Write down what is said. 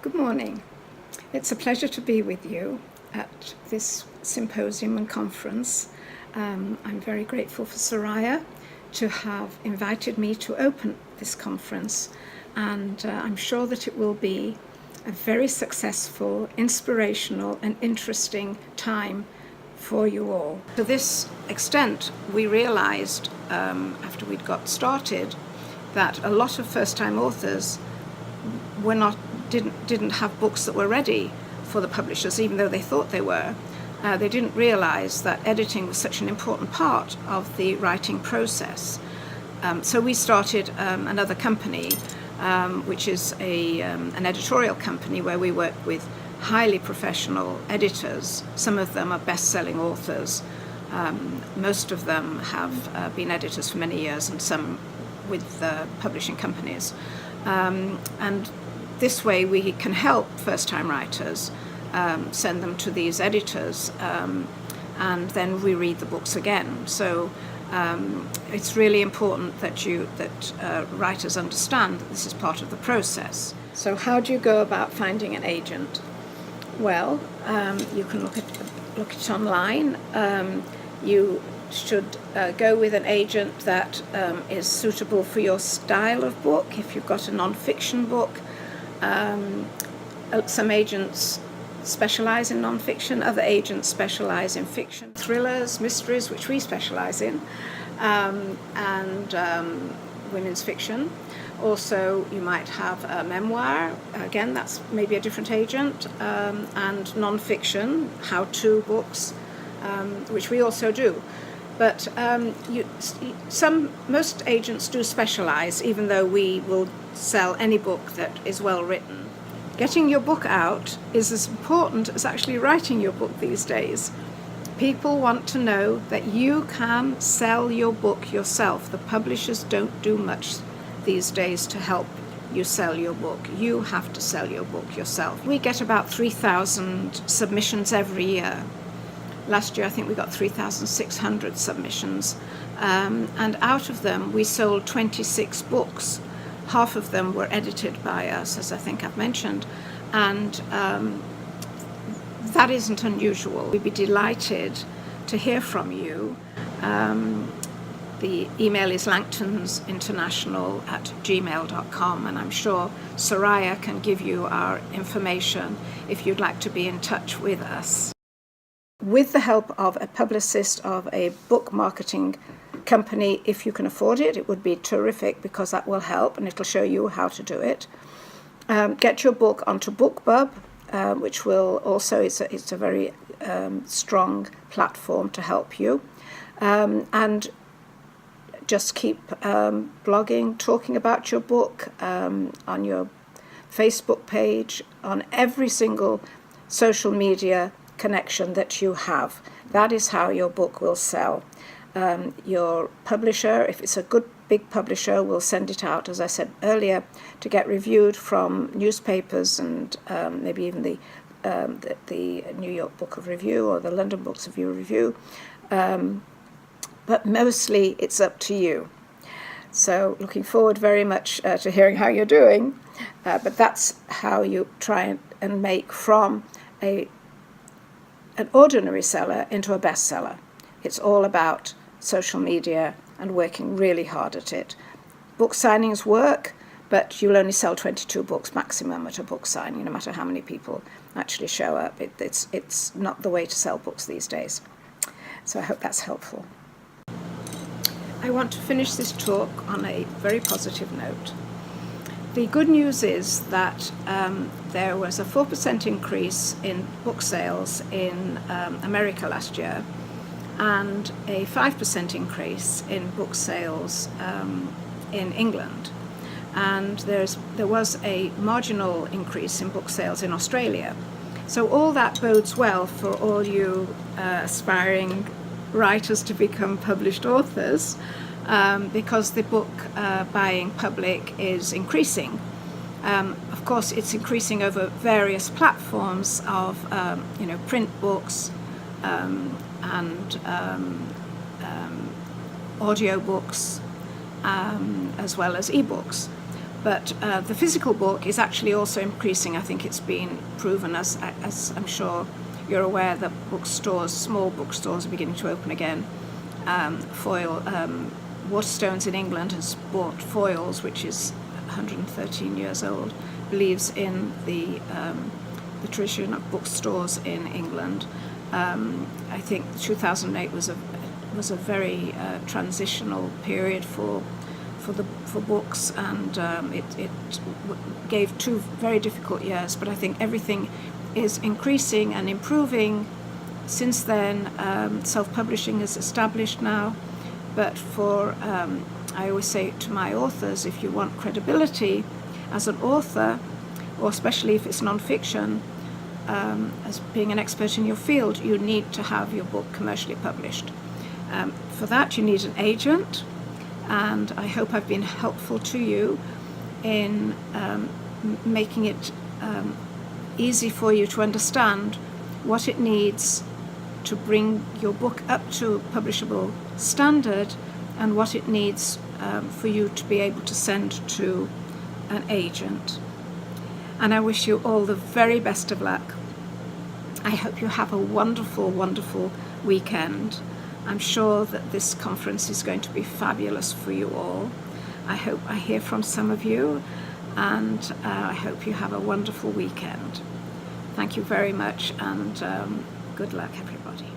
Good morning. It's a pleasure to be with you at this symposium and conference. I'm very grateful for Soraya to have invited me to open this conference, and I'm sure that it will be a very successful, inspirational and interesting time for you all. To this extent, we realized after we'd got started that a lot of first-time authors didn't have books that were ready for the publishers, even though they thought they were. They didn't realize that editing was such an important part of the writing process. So we started another company, which is an editorial company where we work with highly professional editors. Some of them are best-selling authors. Most of them have been editors for many years, and some with publishing companies. And this way we can help first-time writers, send them to these editors, and then reread the books again. So it's really important that writers understand that this is part of the process. So how do you go about finding an agent? Well, you can look it online. You should go with an agent that is suitable for your style of book. If you've got a non-fiction book, some agents specialize in non-fiction, other agents specialize in fiction, thrillers, mysteries, which we specialize in, and women's fiction. Also, you might have a memoir. Again, that's maybe a different agent, and non-fiction, how-to books, which we also do. But most agents do specialize, even though we will sell any book that is well written. Getting your book out is as important as actually writing your book these days. People want to know that you can sell your book yourself. The publishers don't do much these days to help you sell your book. You have to sell your book yourself. We get about 3,000 submissions every year. Last year, I think we got 3,600 submissions, and out of them, we sold 26 books. Half of them were edited by us, as I think I've mentioned, and that isn't unusual. We'd be delighted to hear from you. The email is langtonsinternational@gmail.com, and I'm sure Soraya can give you our information if you'd like to be in touch with us. With the help of a publicist of a book marketing company, if you can afford it, it would be terrific, because that will help and it'll show you how to do it. Get your book onto BookBub, which will also, it's a very strong platform to help you. And just keep blogging, talking about your book on your Facebook page, on every single social media connection that you have. That is how your book will sell. Your publisher, if it's a good big publisher, will send it out, as I said earlier, to get reviewed from newspapers and maybe even the New York Book of Review or the London Books of Review. But mostly it's up to you. So looking forward very much to hearing how you're doing. But that's how you try and make from an ordinary seller into a bestseller. It's all about social media and working really hard at it. Book signings work, but you'll only sell 22 books maximum at a book signing, no matter how many people actually show up. It's not the way to sell books these days. So I hope that's helpful. I want to finish this talk on a very positive note. The good news is that there was a 4% increase in book sales in America last year, and a 5% increase in book sales in England. And there was a marginal increase in book sales in Australia. So all that bodes well for all you aspiring writers to become published authors, because the book buying public is increasing. Of course, it's increasing over various platforms of print books and audio books, as well as ebooks. But the physical book is actually also increasing. I think it's been proven, as I'm sure you're aware, that bookstores, small bookstores, are beginning to open again. Waterstones in England has bought Foyles, which is 113 years old, believes in the tradition of bookstores in England. I think 2008 was a very transitional period for books, and it gave 2 very difficult years. But I think everything is increasing and improving since then. Self-publishing is established now, but I always say to my authors, if you want credibility as an author, or especially if it's non-fiction, as being an expert in your field, you need to have your book commercially published. For that, you need an agent, and I hope I've been helpful to you in making it easy for you to understand what it needs to bring your book up to publishable standard, and what it needs for you to be able to send to an agent. And I wish you all the very best of luck. I hope you have a wonderful, wonderful weekend. I'm sure that this conference is going to be fabulous for you all. I hope I hear from some of you, and I hope you have a wonderful weekend. Thank you very much, and good luck, everybody.